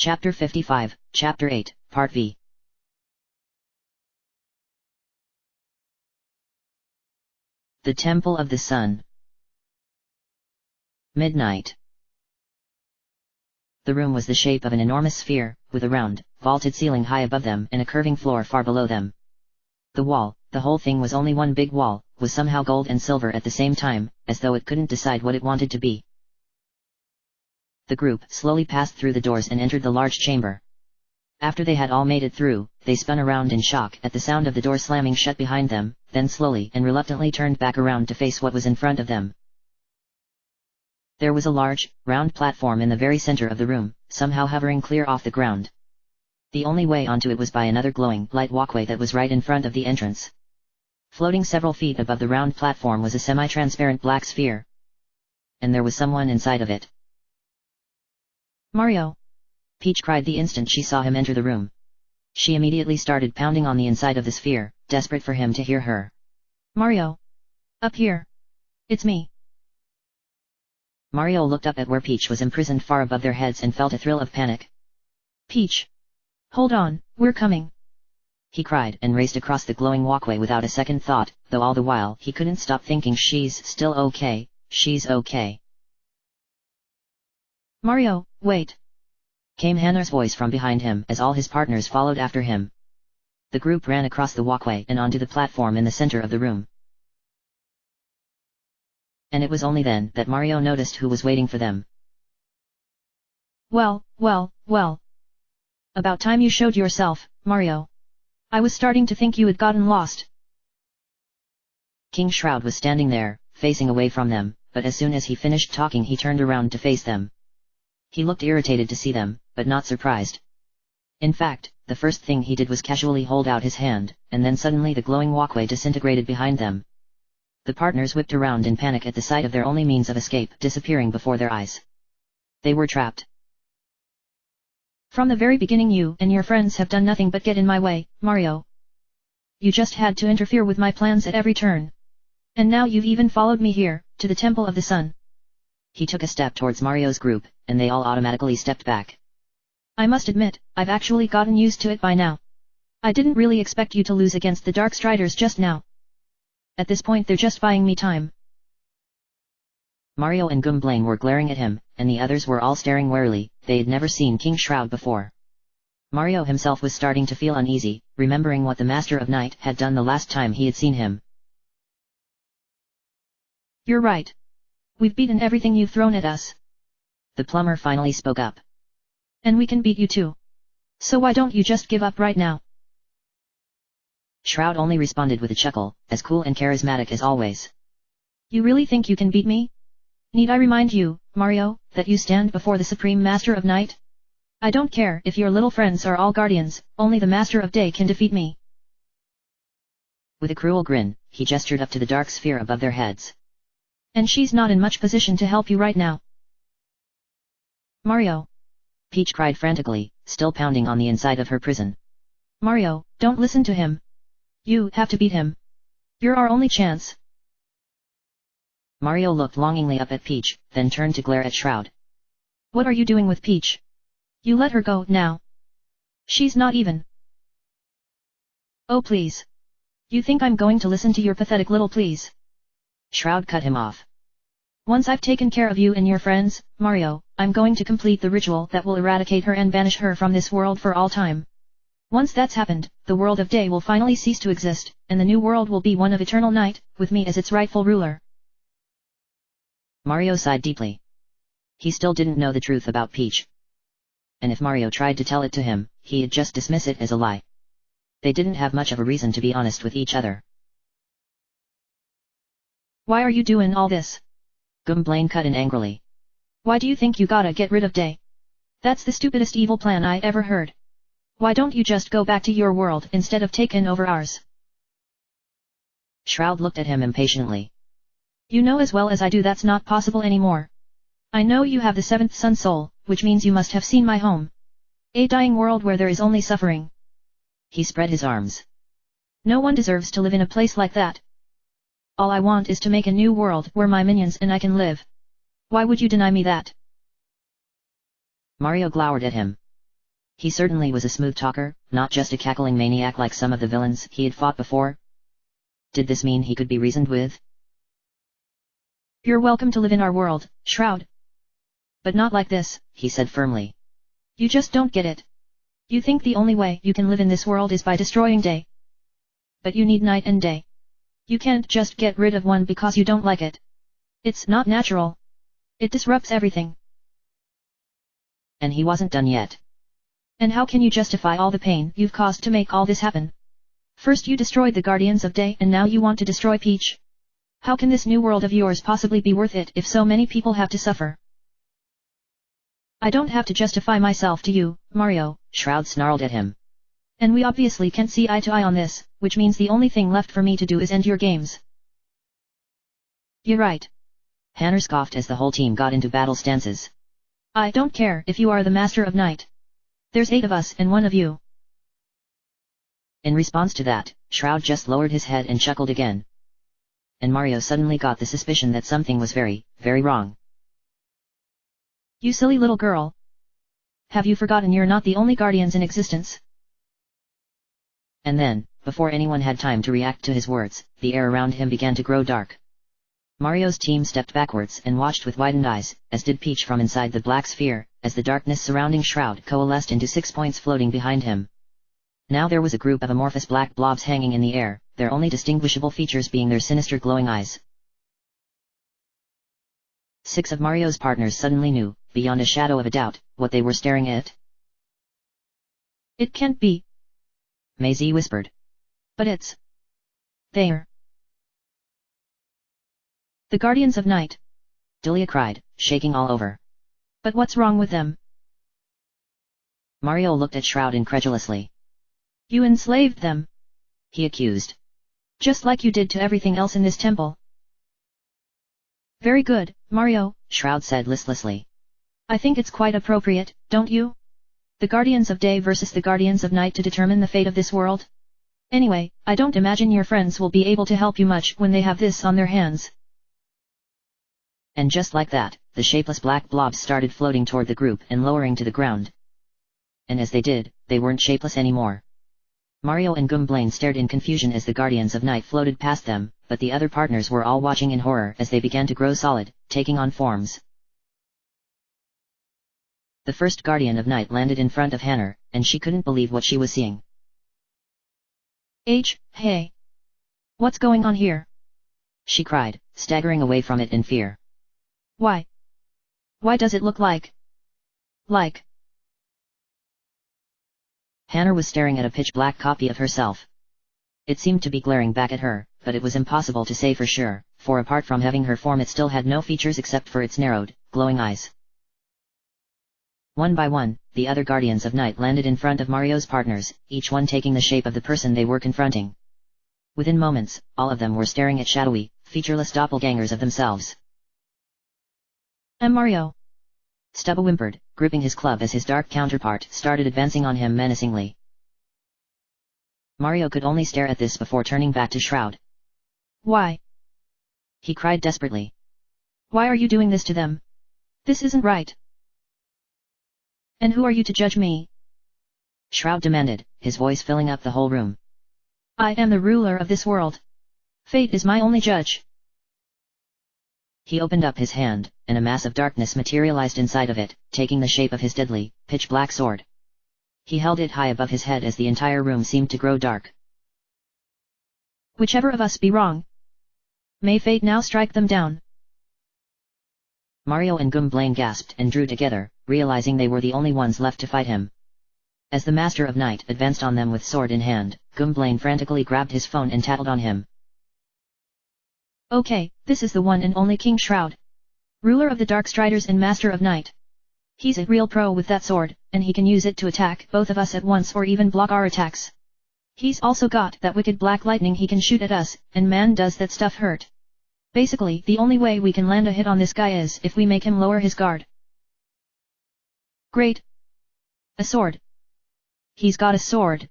Chapter 55, Chapter 8, Part V. The Temple of the Sun. Midnight. The room was the shape of an enormous sphere, with a round, vaulted ceiling high above them and a curving floor far below them. The wall, the whole thing was only one big wall, was somehow gold and silver at the same time, as though it couldn't decide what it wanted to be. The group slowly passed through the doors and entered the large chamber. After they had all made it through, they spun around in shock at the sound of the door slamming shut behind them, then slowly and reluctantly turned back around to face what was in front of them. There was a large, round platform in the very center of the room, somehow hovering clear off the ground. The only way onto it was by another glowing, light walkway that was right in front of the entrance. Floating several feet above the round platform was a semi-transparent black sphere. And there was someone inside of it. Mario! Peach cried the instant she saw him enter the room. She immediately started pounding on the inside of the sphere, desperate for him to hear her. Mario! Up here! It's me! Mario looked up at where Peach was imprisoned far above their heads and felt a thrill of panic. Peach! Hold on, we're coming! He cried and raced across the glowing walkway without a second thought, though all the while he couldn't stop thinking she's still okay, she's okay. Mario, wait! Came Hannah's voice from behind him as all his partners followed after him. The group ran across the walkway and onto the platform in the center of the room. And it was only then that Mario noticed who was waiting for them. Well. About time you showed yourself, Mario. I was starting to think you had gotten lost. King Shroud was standing there, facing away from them, but as soon as he finished talking he turned around to face them. He looked irritated to see them, but not surprised. In fact, the first thing he did was casually hold out his hand, and then suddenly the glowing walkway disintegrated behind them. The partners whipped around in panic at the sight of their only means of escape disappearing before their eyes. They were trapped. From the very beginning you and your friends have done nothing but get in my way, Mario. You just had to interfere with my plans at every turn. And now you've even followed me here, to the Temple of the Sun. He took a step towards Mario's group, and they all automatically stepped back. I must admit, I've actually gotten used to it by now. I didn't really expect you to lose against the Dark Striders just now. At this point they're just buying me time. Mario and Gumblane were glaring at him, and the others were all staring warily. They had never seen King Shroud before. Mario himself was starting to feel uneasy, remembering what the Master of Night had done the last time he had seen him. You're right. We've beaten everything you've thrown at us. The plumber finally spoke up. And we can beat you too. So why don't you just give up right now? Shroud only responded with a chuckle, as cool and charismatic as always. You really think you can beat me? Need I remind you, Mario, that you stand before the Supreme Master of Night? I don't care if your little friends are all guardians, only the Master of Day can defeat me. With a cruel grin, he gestured up to the dark sphere above their heads. And she's not in much position to help you right now. Mario! Peach cried frantically, still pounding on the inside of her prison. Mario, don't listen to him. You have to beat him. You're our only chance. Mario looked longingly up at Peach, then turned to glare at Shroud. What are you doing with Peach? You let her go now. She's not even. Oh please. You think I'm going to listen to your pathetic little pleas? Shroud cut him off. Once I've taken care of you and your friends, Mario, I'm going to complete the ritual that will eradicate her and banish her from this world for all time. Once that's happened, the world of day will finally cease to exist, and the new world will be one of eternal night, with me as its rightful ruler. Mario sighed deeply. He still didn't know the truth about Peach. And if Mario tried to tell it to him, he'd just dismiss it as a lie. They didn't have much of a reason to be honest with each other. Why are you doing all this? Gumblane cut in angrily. Why do you think you gotta get rid of Day? That's the stupidest evil plan I ever heard. Why don't you just go back to your world instead of taking over ours? Shroud looked at him impatiently. You know as well as I do that's not possible anymore. I know you have the seventh sun soul, which means you must have seen my home. A dying world where there is only suffering. He spread his arms. No one deserves to live in a place like that. All I want is to make a new world where my minions and I can live. Why would you deny me that? Mario glowered at him. He certainly was a smooth talker, not just a cackling maniac like some of the villains he had fought before. Did this mean he could be reasoned with? You're welcome to live in our world, Shroud. But not like this, he said firmly. You just don't get it. You think the only way you can live in this world is by destroying day. But you need night and day. You can't just get rid of one because you don't like it. It's not natural. It disrupts everything. And he wasn't done yet. And how can you justify all the pain you've caused to make all this happen? First you destroyed the Guardians of Day and now you want to destroy Peach. How can this new world of yours possibly be worth it if so many people have to suffer? I don't have to justify myself to you, Mario, Shroud snarled at him. And we obviously can't see eye to eye on this, which means the only thing left for me to do is end your games. You're right. Hanner scoffed as the whole team got into battle stances. I don't care if you are the Master of Night. There's 8 of us and 1 of you. In response to that, Shroud just lowered his head and chuckled again. And Mario suddenly got the suspicion that something was very, very wrong. You silly little girl. Have you forgotten you're not the only guardians in existence? And then, before anyone had time to react to his words, the air around him began to grow dark. Mario's team stepped backwards and watched with widened eyes, as did Peach from inside the black sphere, as the darkness surrounding Shroud coalesced into 6 points floating behind him. Now there was a group of amorphous black blobs hanging in the air, their only distinguishable features being their sinister glowing eyes. 6 of Mario's partners suddenly knew, beyond a shadow of a doubt, what they were staring at. It can't be. Maisie whispered. But it's... there. The Guardians of Night. Delia cried, shaking all over. But what's wrong with them? Mario looked at Shroud incredulously. You enslaved them, he accused. Just like you did to everything else in this temple. Very good, Mario, Shroud said listlessly. I think it's quite appropriate, don't you? The Guardians of Day versus the Guardians of Night to determine the fate of this world? Anyway, I don't imagine your friends will be able to help you much when they have this on their hands. And just like that, the shapeless black blobs started floating toward the group and lowering to the ground. And as they did, they weren't shapeless anymore. Mario and Gumblane stared in confusion as the Guardians of Night floated past them, but the other partners were all watching in horror as they began to grow solid, taking on forms. The first Guardian of Night landed in front of Hanner, and she couldn't believe what she was seeing. Hey! What's going on here? She cried, staggering away from it in fear. Why? Why does it look like... Hanner was staring at a pitch-black copy of herself. It seemed to be glaring back at her, but it was impossible to say for sure, for apart from having her form it still had no features except for its narrowed, glowing eyes. One by one, the other Guardians of Night landed in front of Mario's partners, each one taking the shape of the person they were confronting. Within moments, all of them were staring at shadowy, featureless doppelgangers of themselves. Mario! Stubba whimpered, gripping his club as his dark counterpart started advancing on him menacingly. Mario could only stare at this before turning back to Shroud. Why? He cried desperately. Why are you doing this to them? This isn't right. And who are you to judge me? Shroud demanded, his voice filling up the whole room. I am the ruler of this world. Fate is my only judge. He opened up his hand, and a mass of darkness materialized inside of it, taking the shape of his deadly, pitch-black sword. He held it high above his head as the entire room seemed to grow dark. Whichever of us be wrong, may fate now strike them down. Mario and Gumblane gasped and drew together, realizing they were the only ones left to fight him. As the Master of Night advanced on them with sword in hand, Gumblane frantically grabbed his phone and tattled on him. Okay, this is the one and only King Shroud. Ruler of the Darkstriders and Master of Night. He's a real pro with that sword, and he can use it to attack both of us at once or even block our attacks. He's also got that wicked black lightning he can shoot at us, and man does that stuff hurt. Basically, the only way we can land a hit on this guy is if we make him lower his guard. Great. A sword. He's got a sword.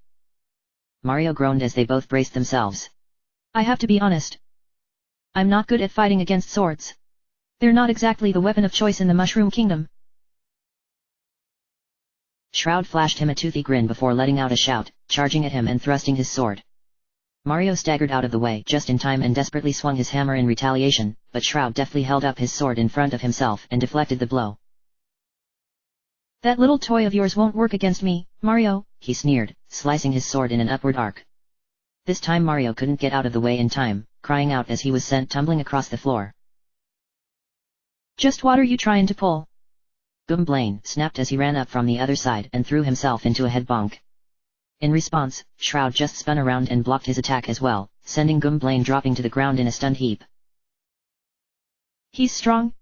Mario groaned as they both braced themselves. I have to be honest. I'm not good at fighting against swords. They're not exactly the weapon of choice in the Mushroom Kingdom. Shroud flashed him a toothy grin before letting out a shout, charging at him and thrusting his sword. Mario staggered out of the way just in time and desperately swung his hammer in retaliation, but Shroud deftly held up his sword in front of himself and deflected the blow. That little toy of yours won't work against me, Mario, he sneered, slicing his sword in an upward arc. This time Mario couldn't get out of the way in time, crying out as he was sent tumbling across the floor. Just what are you trying to pull? Gwynplaine snapped as he ran up from the other side and threw himself into a head bonk. In response, Shroud just spun around and blocked his attack as well, sending Gwynplaine dropping to the ground in a stunned heap. He's strong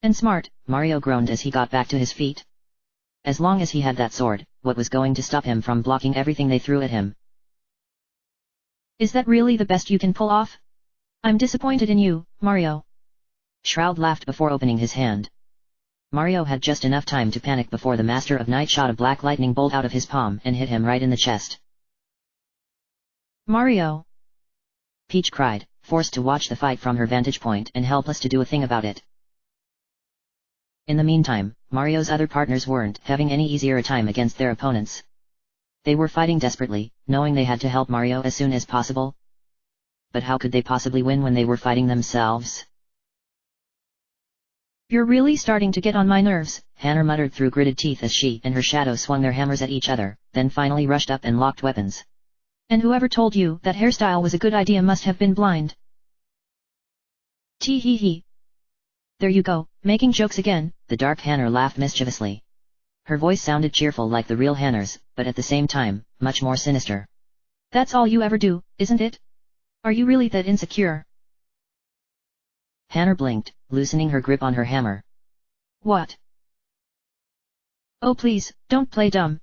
and smart, Mario groaned as he got back to his feet. As long as he had that sword, what was going to stop him from blocking everything they threw at him? Is that really the best you can pull off? I'm disappointed in you, Mario. Shroud laughed before opening his hand. Mario had just enough time to panic before the Master of Night shot a black lightning bolt out of his palm and hit him right in the chest. Mario! Peach cried, forced to watch the fight from her vantage point and helpless to do a thing about it. In the meantime, Mario's other partners weren't having any easier a time against their opponents. They were fighting desperately, knowing they had to help Mario as soon as possible. But how could they possibly win when they were fighting themselves? You're really starting to get on my nerves, Hannah muttered through gritted teeth as she and her shadow swung their hammers at each other, then finally rushed up and locked weapons. And whoever told you that hairstyle was a good idea must have been blind. Tee hee hee. There you go, making jokes again, the dark Hannah laughed mischievously. Her voice sounded cheerful like the real Hannah's, but at the same time, much more sinister. That's all you ever do, isn't it? Are you really that insecure? Hannah blinked, loosening her grip on her hammer. What? Oh please, don't play dumb.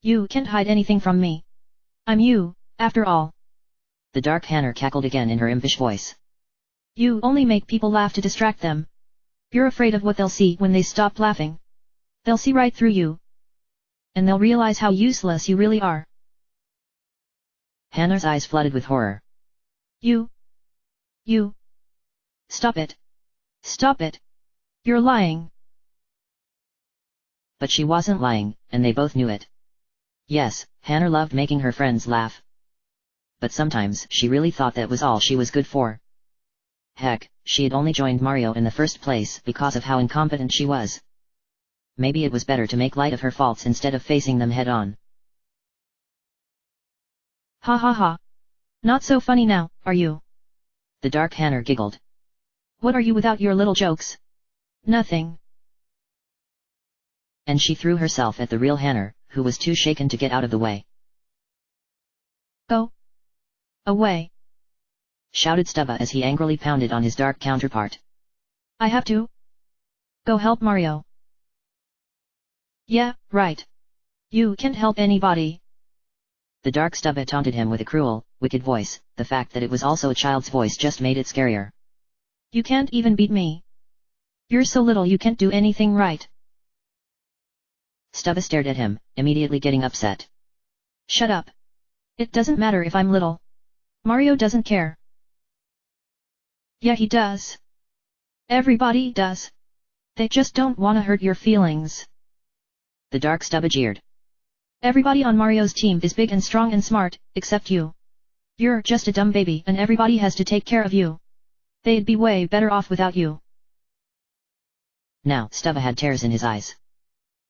You can't hide anything from me. I'm you, after all. The dark Hannah cackled again in her impish voice. You only make people laugh to distract them. You're afraid of what they'll see when they stop laughing. They'll see right through you. And they'll realize how useless you really are. Hannah's eyes flooded with horror. You. Stop it. Stop it. You're lying. But she wasn't lying, and they both knew it. Yes, Hannah loved making her friends laugh. But sometimes she really thought that was all she was good for. Heck, she had only joined Mario in the first place because of how incompetent she was. Maybe it was better to make light of her faults instead of facing them head-on. Ha ha ha. Not so funny now, are you? The dark Hannah giggled. What are you without your little jokes? Nothing. And she threw herself at the real Hannah, who was too shaken to get out of the way. Go away, shouted Stubba as he angrily pounded on his dark counterpart. I have to go help Mario. Yeah, right. You can't help anybody. The dark Stubba taunted him with a cruel, wicked voice. The fact that it was also a child's voice just made it scarier. You can't even beat me. You're so little you can't do anything right. Stubba stared at him, immediately getting upset. Shut up. It doesn't matter if I'm little. Mario doesn't care. Yeah, he does. Everybody does. They just don't wanna hurt your feelings. The dark Stubba jeered. Everybody on Mario's team is big and strong and smart, except you. You're just a dumb baby and everybody has to take care of you. They'd be way better off without you. Now Stubba had tears in his eyes.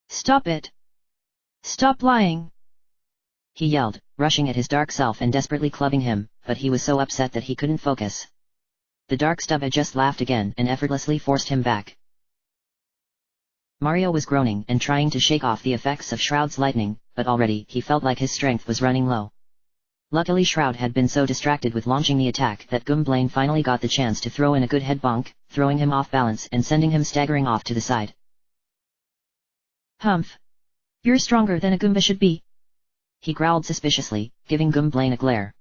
Stop it. Stop lying. He yelled, rushing at his dark self and desperately clubbing him, but he was so upset that he couldn't focus. The dark Stubba just laughed again and effortlessly forced him back. Mario was groaning and trying to shake off the effects of Shroud's lightning, but already he felt like his strength was running low. Luckily Shroud had been so distracted with launching the attack that Gwynplaine finally got the chance to throw in a good head bonk, throwing him off balance and sending him staggering off to the side. Humph. You're stronger than a Goomba should be. He growled suspiciously, giving Gwynplaine a glare.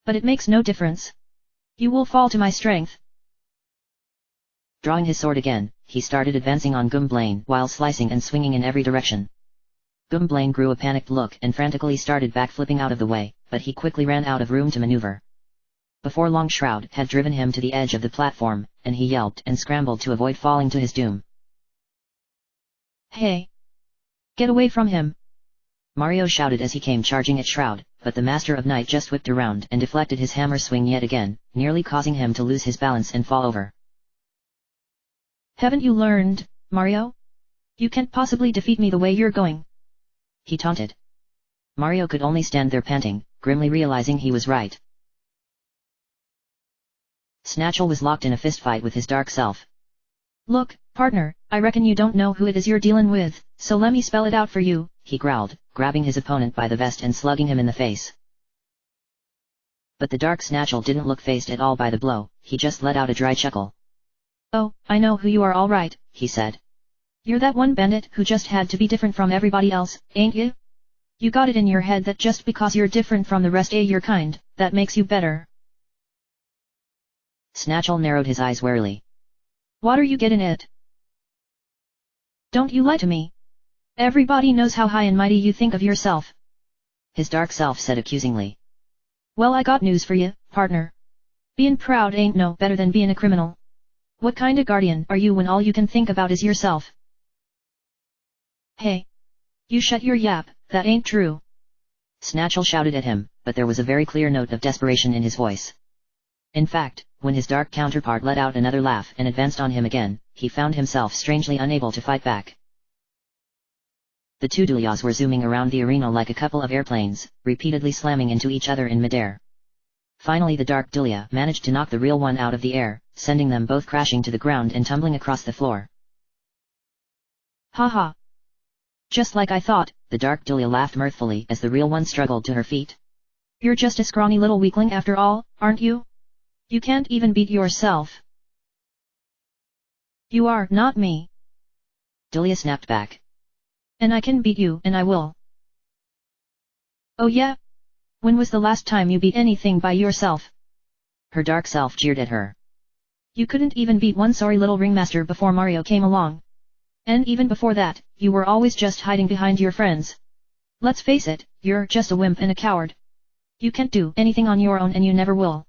But it makes no difference. You will fall to my strength. Drawing his sword again, he started advancing on Gwynplaine while slicing and swinging in every direction. Gwynplaine grew a panicked look and frantically started backflipping out of the way, but he quickly ran out of room to maneuver. Before long Shroud had driven him to the edge of the platform, and he yelped and scrambled to avoid falling to his doom. Hey! Get away from him! Mario shouted as he came charging at Shroud, but the Master of Night just whipped around and deflected his hammer swing yet again, nearly causing him to lose his balance and fall over. Haven't you learned, Mario? You can't possibly defeat me the way you're going. He taunted. Mario could only stand there panting, grimly realizing he was right. Snatchel was locked in a fistfight with his dark self. Look, partner, I reckon you don't know who it is you're dealing with, so let me spell it out for you, he growled, grabbing his opponent by the vest and slugging him in the face. But the dark Snatchel didn't look fazed at all by the blow, he just let out a dry chuckle. Oh, I know who you are all right, he said. You're that one bandit who just had to be different from everybody else, ain't you? You got it in your head that just because you're different from the rest of your kind, that makes you better. Snatchel narrowed his eyes warily. What are you getting at? Don't you lie to me. Everybody knows how high and mighty you think of yourself. His dark self said accusingly. Well, I got news for you, partner. Being proud ain't no better than being a criminal. What kind of guardian are you when all you can think about is yourself? Hey! You shut your yap, that ain't true. Snatchel shouted at him, but there was a very clear note of desperation in his voice. In fact, when his dark counterpart let out another laugh and advanced on him again, he found himself strangely unable to fight back. The two Dulias were zooming around the arena like a couple of airplanes, repeatedly slamming into each other in midair. Finally the dark Dulia managed to knock the real one out of the air, sending them both crashing to the ground and tumbling across the floor. Ha ha! Just like I thought, the dark Dulia laughed mirthfully as the real one struggled to her feet. You're just a scrawny little weakling after all, aren't you? You can't even beat yourself. You are not me. Dulia snapped back. And I can beat you, and I will. Oh yeah? When was the last time you beat anything by yourself? Her dark self jeered at her. You couldn't even beat one sorry little ringmaster before Mario came along. And even before that, you were always just hiding behind your friends. Let's face it, you're just a wimp and a coward. You can't do anything on your own and you never will.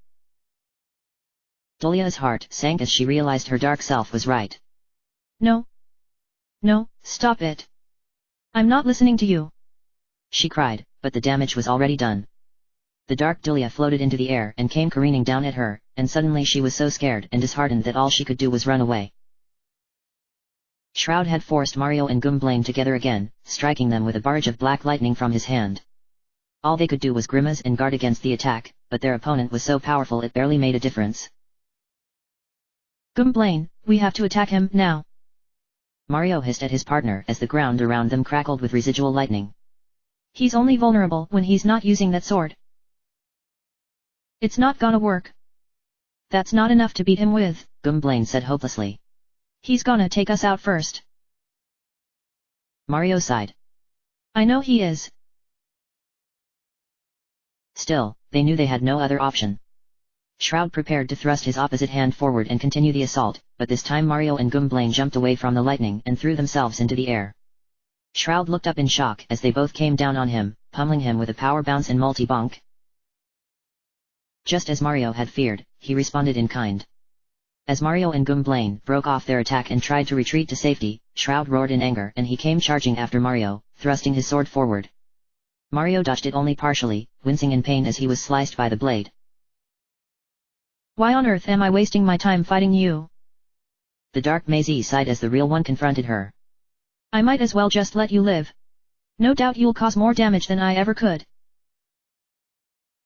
Dulia's heart sank as she realized her dark self was right. No. No, stop it. I'm not listening to you. She cried, but the damage was already done. The dark Dulia floated into the air and came careening down at her, and suddenly she was so scared and disheartened that all she could do was run away. Shroud had forced Mario and Gumblane together again, striking them with a barrage of black lightning from his hand. All they could do was grimace and guard against the attack, but their opponent was so powerful it barely made a difference. Gumblane, we have to attack him now. Mario hissed at his partner as the ground around them crackled with residual lightning. He's only vulnerable when he's not using that sword. It's not gonna work. That's not enough to beat him with, Gumblane said hopelessly. He's gonna take us out first. Mario sighed. I know he is. Still, they knew they had no other option. Shroud prepared to thrust his opposite hand forward and continue the assault, but this time Mario and Gumblane jumped away from the lightning and threw themselves into the air. Shroud looked up in shock as they both came down on him, pummeling him with a power bounce and multi-bonk. Just as Mario had feared, he responded in kind. As Mario and Gumblane broke off their attack and tried to retreat to safety, Shroud roared in anger and he came charging after Mario, thrusting his sword forward. Mario dodged it only partially, wincing in pain as he was sliced by the blade. Why on earth am I wasting my time fighting you? The dark Maisie sighed as the real one confronted her. I might as well just let you live. No doubt you'll cause more damage than I ever could.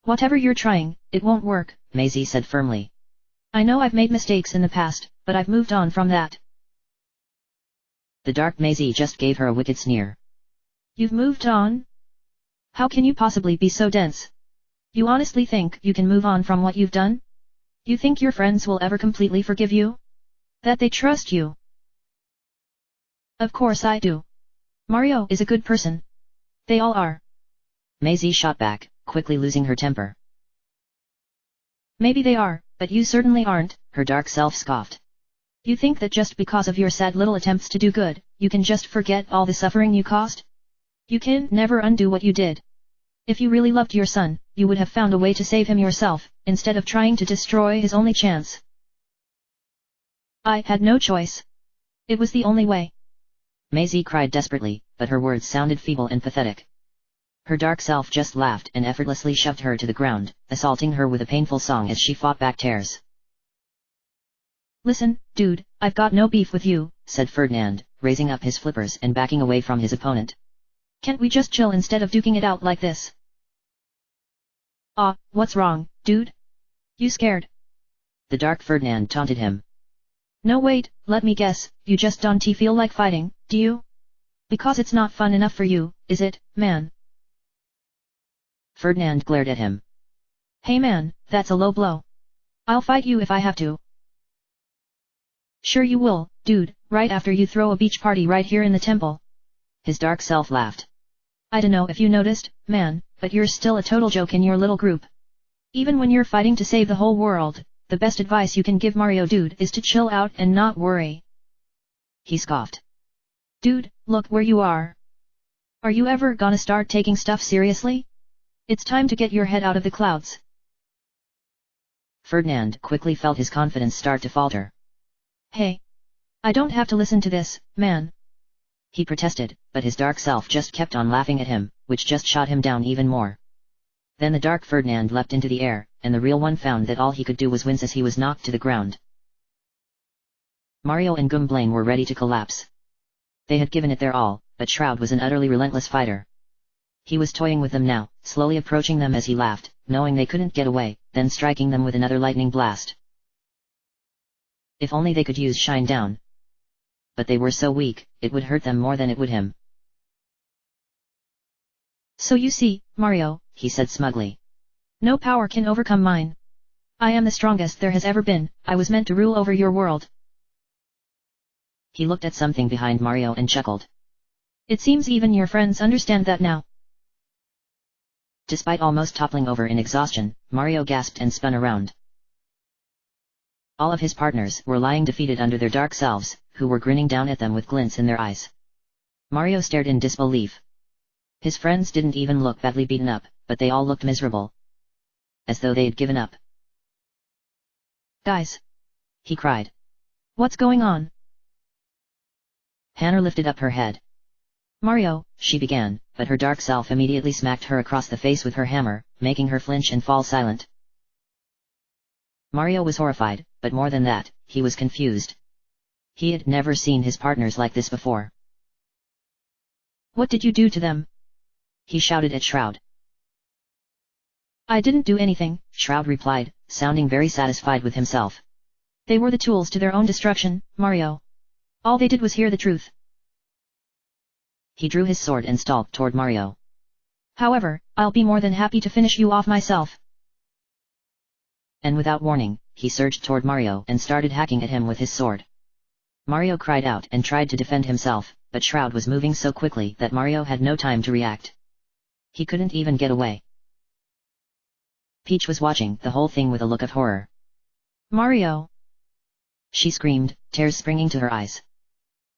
Whatever you're trying, it won't work, Maisie said firmly. I know I've made mistakes in the past, but I've moved on from that. The dark Maisie just gave her a wicked sneer. You've moved on? How can you possibly be so dense? You honestly think you can move on from what you've done? You think your friends will ever completely forgive you? That they trust you? Of course I do. Mario is a good person. They all are. Maisie shot back, quickly losing her temper. Maybe they are, but you certainly aren't, her dark self scoffed. You think that just because of your sad little attempts to do good, you can just forget all the suffering you caused? You can never undo what you did. If you really loved your son, you would have found a way to save him yourself, instead of trying to destroy his only chance. I had no choice. It was the only way. Maisie cried desperately, but her words sounded feeble and pathetic. Her dark self just laughed and effortlessly shoved her to the ground, assaulting her with a painful song as she fought back tears. Listen, dude, I've got no beef with you, said Ferdinand, raising up his flippers and backing away from his opponent. Can't we just chill instead of duking it out like this? What's wrong, dude? You scared? The dark Ferdinand taunted him. No wait, let me guess, you just don't feel like fighting, do you? Because it's not fun enough for you, is it, man? Ferdinand glared at him. Hey man, that's a low blow. I'll fight you if I have to. Sure you will, dude, right after you throw a beach party right here in the temple. His dark self laughed. I dunno if you noticed, man, but you're still a total joke in your little group. Even when you're fighting to save the whole world, the best advice you can give Mario dude is to chill out and not worry. He scoffed. Dude, look where you are. Are you ever gonna start taking stuff seriously? It's time to get your head out of the clouds. Ferdinand quickly felt his confidence start to falter. Hey! I don't have to listen to this, man. He protested, but his dark self just kept on laughing at him, which just shot him down even more. Then the dark Ferdinand leapt into the air, and the real one found that all he could do was wince as he was knocked to the ground. Mario and Gwynplaine were ready to collapse. They had given it their all, but Shroud was an utterly relentless fighter. He was toying with them now, slowly approaching them as he laughed, knowing they couldn't get away, then striking them with another lightning blast. If only they could use Shine Down. But they were so weak, it would hurt them more than it would him. So you see, Mario, he said smugly. No power can overcome mine. I am the strongest there has ever been, I was meant to rule over your world. He looked at something behind Mario and chuckled. It seems even your friends understand that now. Despite almost toppling over in exhaustion, Mario gasped and spun around. All of his partners were lying defeated under their dark selves, who were grinning down at them with glints in their eyes. Mario stared in disbelief. His friends didn't even look badly beaten up, but they all looked miserable. As though they'd given up. Guys! He cried. What's going on? Hannah lifted up her head. Mario, she began, but her dark self immediately smacked her across the face with her hammer, making her flinch and fall silent. Mario was horrified, but more than that, he was confused. He had never seen his partners like this before. What did you do to them? He shouted at Shroud. I didn't do anything, Shroud replied, sounding very satisfied with himself. They were the tools to their own destruction, Mario. All they did was hear the truth. He drew his sword and stalked toward Mario. However, I'll be more than happy to finish you off myself. And without warning, he surged toward Mario and started hacking at him with his sword. Mario cried out and tried to defend himself, but Shroud was moving so quickly that Mario had no time to react. He couldn't even get away. Peach was watching the whole thing with a look of horror. Mario! She screamed, tears springing to her eyes.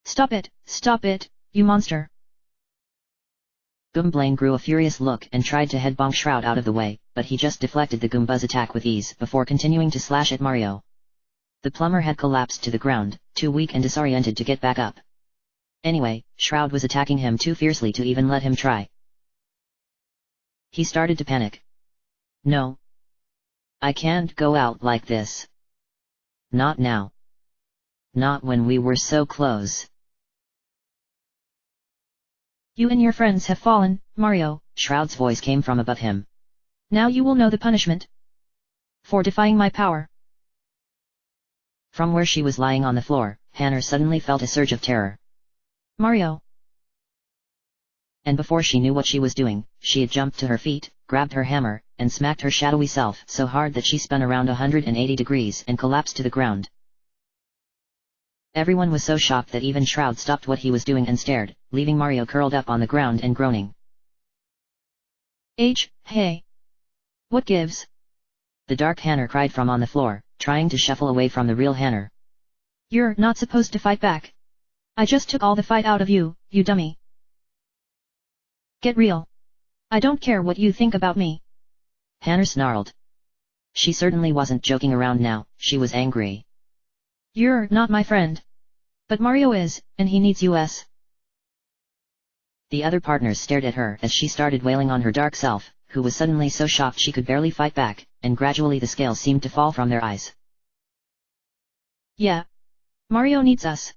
Stop it, you monster! Gwynplaine grew a furious look and tried to headbonk Shroud out of the way, but he just deflected the Goomba's attack with ease before continuing to slash at Mario. The plumber had collapsed to the ground, too weak and disoriented to get back up. Anyway, Shroud was attacking him too fiercely to even let him try. He started to panic. No. I can't go out like this. Not now. Not when we were so close. You and your friends have fallen, Mario, Shroud's voice came from above him. Now you will know the punishment. For defying my power. From where she was lying on the floor, Hannah suddenly felt a surge of terror. Mario! And before she knew what she was doing, she had jumped to her feet, grabbed her hammer, and smacked her shadowy self so hard that she spun around 180 degrees and collapsed to the ground. Everyone was so shocked that even Shroud stopped what he was doing and stared, leaving Mario curled up on the ground and groaning. Hey! What gives? The dark Hannah cried from on the floor, trying to shuffle away from the real Hannah. You're not supposed to fight back. I just took all the fight out of you, you dummy. Get real. I don't care what you think about me. Hannah snarled. She certainly wasn't joking around now, she was angry. You're not my friend. But Mario is, and he needs us. The other partners stared at her as she started wailing on her dark self, who was suddenly so shocked she could barely fight back, and gradually the scales seemed to fall from their eyes. Yeah. Mario needs us.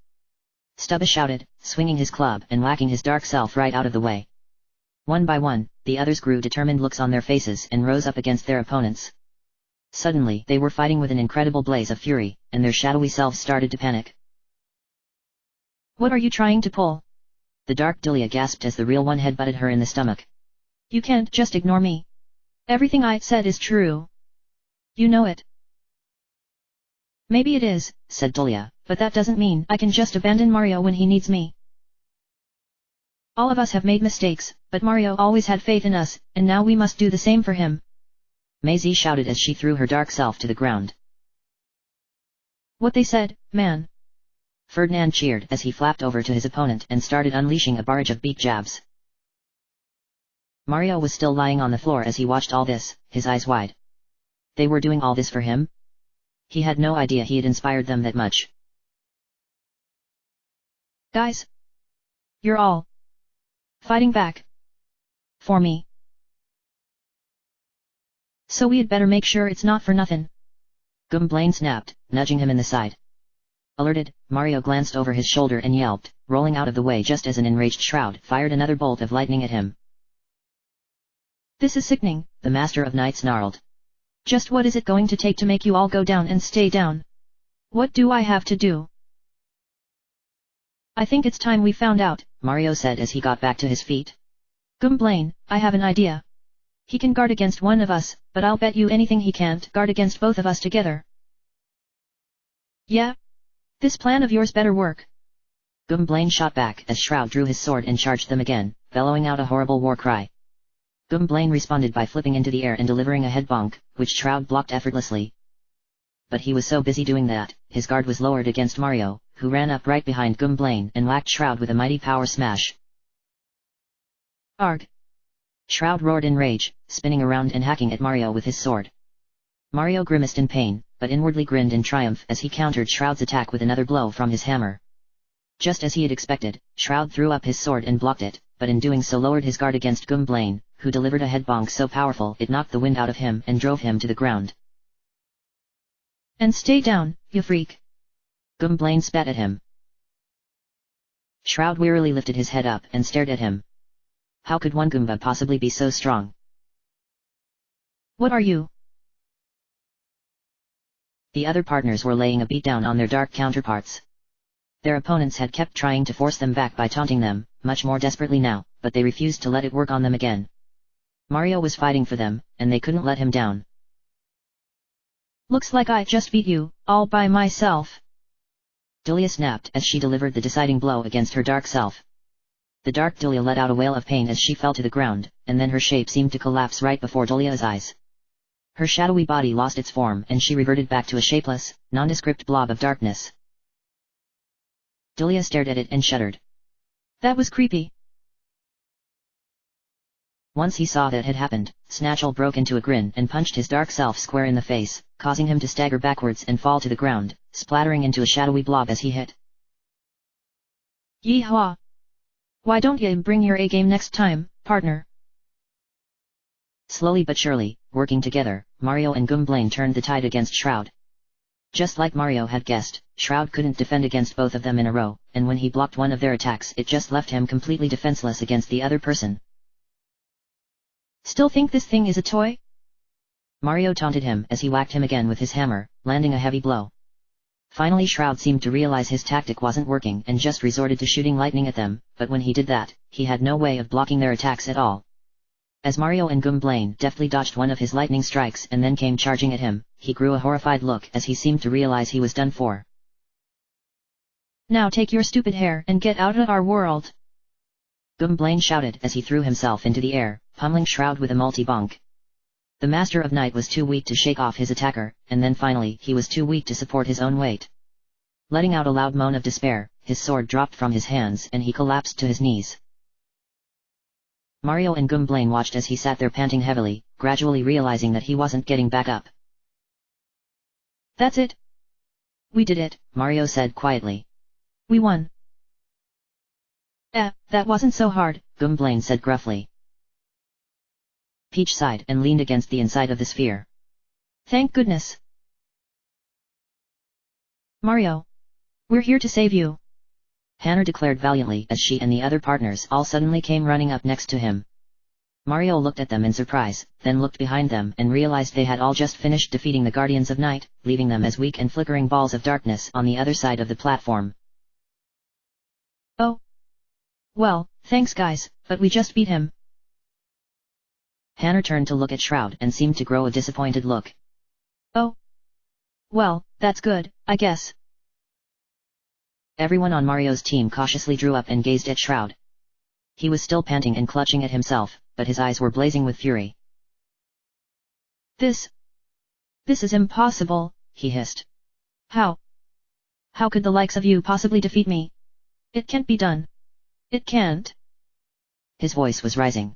Stubba shouted, swinging his club and whacking his dark self right out of the way. One by one, the others grew determined looks on their faces and rose up against their opponents. Suddenly they were fighting with an incredible blaze of fury, and their shadowy selves started to panic. What are you trying to pull? The dark Delia gasped as the real one headbutted her in the stomach. You can't just ignore me. Everything I said is true. You know it. Maybe it is, said Delia, but that doesn't mean I can just abandon Mario when he needs me. All of us have made mistakes, but Mario always had faith in us, and now we must do the same for him. Maisie shouted as she threw her dark self to the ground. What they said, man. Ferdinand cheered as he flapped over to his opponent and started unleashing a barrage of beak jabs. Mario was still lying on the floor as he watched all this, his eyes wide. They were doing all this for him? He had no idea he had inspired them that much. Guys. You're all fighting back. For me. So we'd better make sure it's not for nothing. Gwynplaine snapped, nudging him in the side. Alerted, Mario glanced over his shoulder and yelped, rolling out of the way just as an enraged Shroud fired another bolt of lightning at him. This is sickening, the Master of Night snarled. Just what is it going to take to make you all go down and stay down? What do I have to do? I think it's time we found out, Mario said as he got back to his feet. Gwynplaine, I have an idea. He can guard against one of us, but I'll bet you anything he can't guard against both of us together. Yeah? This plan of yours better work. Gwynplaine shot back as Shroud drew his sword and charged them again, bellowing out a horrible war cry. Gwynplaine responded by flipping into the air and delivering a head bonk, which Shroud blocked effortlessly. But he was so busy doing that, his guard was lowered against Mario, who ran up right behind Gwynplaine and whacked Shroud with a mighty power smash. Arg! Shroud roared in rage, spinning around and hacking at Mario with his sword. Mario grimaced in pain, but inwardly grinned in triumph as he countered Shroud's attack with another blow from his hammer. Just as he had expected, Shroud threw up his sword and blocked it, but in doing so lowered his guard against Gwynplaine, who delivered a head bonk so powerful it knocked the wind out of him and drove him to the ground. And stay down, you freak! Gwynplaine spat at him. Shroud wearily lifted his head up and stared at him. How could one Goomba possibly be so strong? What are you? The other partners were laying a beatdown on their dark counterparts. Their opponents had kept trying to force them back by taunting them, much more desperately now, but they refused to let it work on them again. Mario was fighting for them, and they couldn't let him down. Looks like I just beat you, all by myself. Delia snapped as she delivered the deciding blow against her dark self. The dark Delia let out a wail of pain as she fell to the ground, and then her shape seemed to collapse right before Delia's eyes. Her shadowy body lost its form and she reverted back to a shapeless, nondescript blob of darkness. Delia stared at it and shuddered. That was creepy. Once he saw that had happened, Snatchel broke into a grin and punched his dark self square in the face, causing him to stagger backwards and fall to the ground, splattering into a shadowy blob as he hit. Yeehaw! Why don't you bring your A-game next time, partner? Slowly but surely, working together, Mario and Gwynplaine turned the tide against Shroud. Just like Mario had guessed, Shroud couldn't defend against both of them in a row, and when he blocked one of their attacks it just left him completely defenseless against the other person. Still think this thing is a toy? Mario taunted him as he whacked him again with his hammer, landing a heavy blow. Finally Shroud seemed to realize his tactic wasn't working and just resorted to shooting lightning at them, but when he did that, he had no way of blocking their attacks at all. As Mario and Gwynplaine deftly dodged one of his lightning strikes and then came charging at him, he grew a horrified look as he seemed to realize he was done for. Now take your stupid hair and get out of our world! Gwynplaine shouted as he threw himself into the air, pummeling Shroud with a multi-bonk. The Master of Night was too weak to shake off his attacker, and then finally he was too weak to support his own weight. Letting out a loud moan of despair, his sword dropped from his hands and he collapsed to his knees. Mario and Gwynplaine watched as he sat there panting heavily, gradually realizing that he wasn't getting back up. That's it. We did it, Mario said quietly. We won. That wasn't so hard, Gwynplaine said gruffly. Peach sighed and leaned against the inside of the sphere. Thank goodness. Mario. We're here to save you, Hannah declared valiantly as she and the other partners all suddenly came running up next to him. Mario looked at them in surprise, then looked behind them and realized they had all just finished defeating the Guardians of Night, leaving them as weak and flickering balls of darkness on the other side of the platform. Oh. Well, thanks guys, but we just beat him. Hannah turned to look at Shroud and seemed to grow a disappointed look. Oh. Well, that's good, I guess. Everyone on Mario's team cautiously drew up and gazed at Shroud. He was still panting and clutching at himself, but his eyes were blazing with fury. This is impossible, he hissed. How could the likes of you possibly defeat me? It can't be done. It can't. His voice was rising.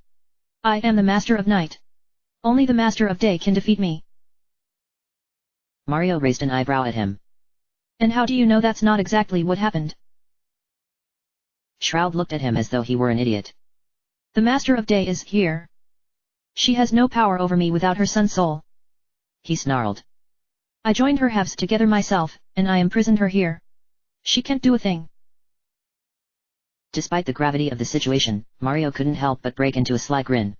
I am the Master of Night. Only the Master of Day can defeat me. Mario raised an eyebrow at him. And how do you know that's not exactly what happened? Shroud looked at him as though he were an idiot. The Master of Day is here. She has no power over me without her son's soul. He snarled. I joined her halves together myself, and I imprisoned her here. She can't do a thing. Despite the gravity of the situation, Mario couldn't help but break into a sly grin.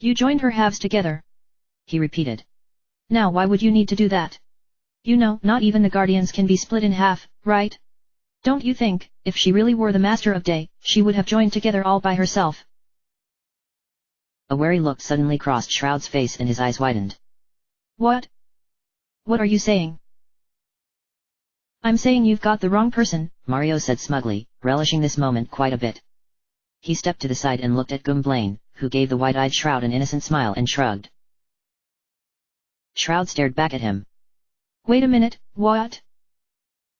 You joined her halves together, he repeated. Now why would you need to do that? You know, not even the Guardians can be split in half, right? Don't you think, if she really were the Master of Day, she would have joined together all by herself? A wary look suddenly crossed Shroud's face and his eyes widened. What? What are you saying? I'm saying you've got the wrong person, Mario said smugly, relishing this moment quite a bit. He stepped to the side and looked at Gwynplaine, who gave the wide-eyed Shroud an innocent smile and shrugged. Shroud stared back at him. Wait a minute, what?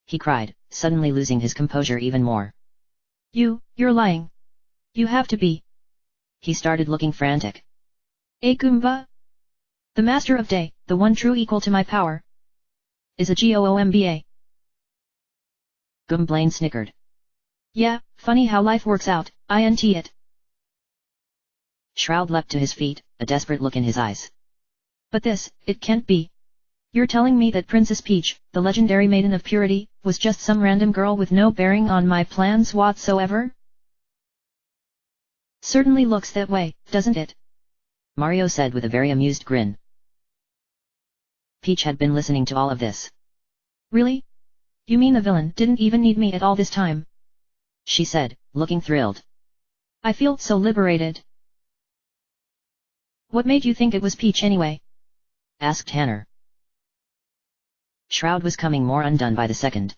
He cried, suddenly losing his composure even more. You're lying. You have to be. He started looking frantic. Goomba? The Master of Day, the one true equal to my power, is a Goomba. Gwynplaine snickered. Yeah, funny how life works out, isn't it? Shroud leapt to his feet, a desperate look in his eyes. But it can't be. You're telling me that Princess Peach, the legendary Maiden of Purity, was just some random girl with no bearing on my plans whatsoever? Certainly looks that way, doesn't it? Mario said with a very amused grin. Peach had been listening to all of this. Really? You mean the villain didn't even need me at all this time? She said, looking thrilled. I feel so liberated. What made you think it was Peach anyway? Asked Hannah. Shroud was coming more undone by the second.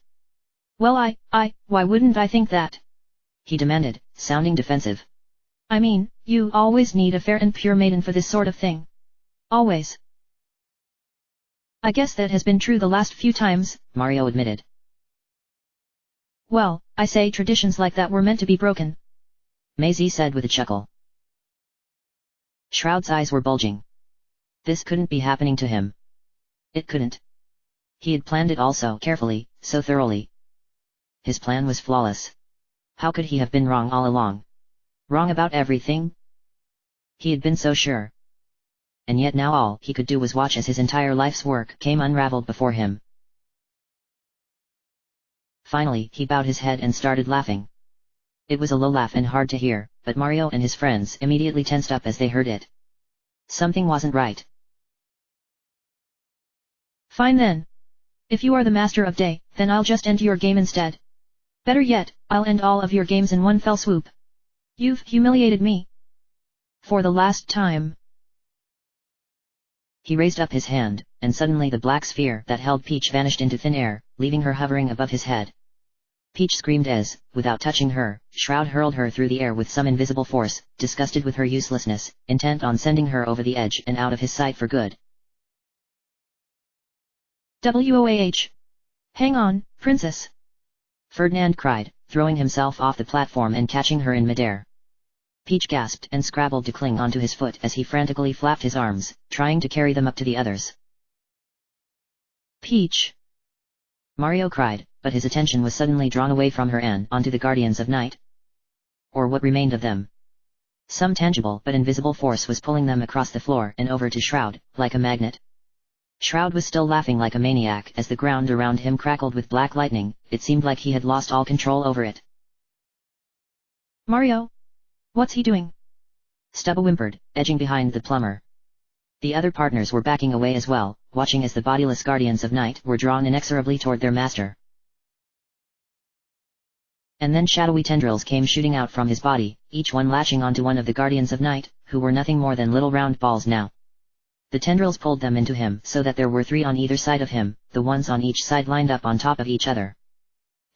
Well why wouldn't I think that? He demanded, sounding defensive. I mean, you always need a fair and pure maiden for this sort of thing. Always. I guess that has been true the last few times, Mario admitted. Well, I say traditions like that were meant to be broken, Maisie said with a chuckle. Shroud's eyes were bulging. This couldn't be happening to him. It couldn't. He had planned it all so carefully, so thoroughly. His plan was flawless. How could he have been wrong all along? Wrong about everything? He had been so sure. And yet now all he could do was watch as his entire life's work came unraveled before him. Finally, he bowed his head and started laughing. It was a low laugh and hard to hear, but Mario and his friends immediately tensed up as they heard it. Something wasn't right. Fine then. If you are the Master of Day, then I'll just end your game instead. Better yet, I'll end all of your games in one fell swoop. You've humiliated me. For the last time. He raised up his hand, and suddenly the black sphere that held Peach vanished into thin air, leaving her hovering above his head. Peach screamed as, without touching her, Shroud hurled her through the air with some invisible force, disgusted with her uselessness, intent on sending her over the edge and out of his sight for good. WOAH! Hang on, Princess! Ferdinand cried, throwing himself off the platform and catching her in midair. Peach gasped and scrabbled to cling onto his foot as he frantically flapped his arms, trying to carry them up to the others. Peach! Mario cried, but his attention was suddenly drawn away from her and onto the Guardians of Night. Or what remained of them. Some tangible but invisible force was pulling them across the floor and over to Shroud, like a magnet. Shroud was still laughing like a maniac as the ground around him crackled with black lightning. It seemed like he had lost all control over it. Mario? What's he doing? Stubba whimpered, edging behind the plumber. The other partners were backing away as well, watching as the bodiless Guardians of Night were drawn inexorably toward their master. And then shadowy tendrils came shooting out from his body, each one latching onto one of the Guardians of Night, who were nothing more than little round balls now. The tendrils pulled them into him so that there were 3 on either side of him, the ones on each side lined up on top of each other.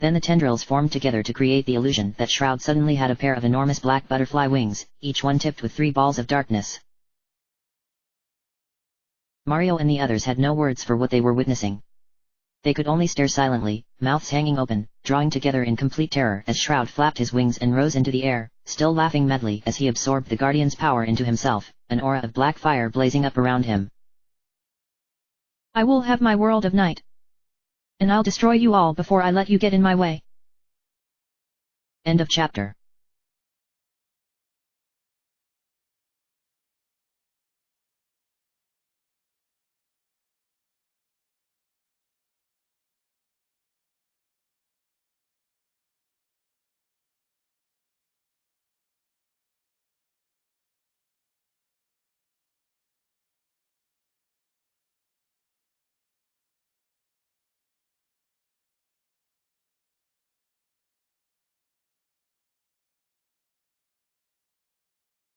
Then the tendrils formed together to create the illusion that Shroud suddenly had a pair of enormous black butterfly wings, each one tipped with 3 balls of darkness. Mario and the others had no words for what they were witnessing. They could only stare silently, mouths hanging open, drawing together in complete terror as Shroud flapped his wings and rose into the air, still laughing madly as he absorbed the Guardian's power into himself, an aura of black fire blazing up around him. I will have my world of night. And I'll destroy you all before I let you get in my way. End of chapter.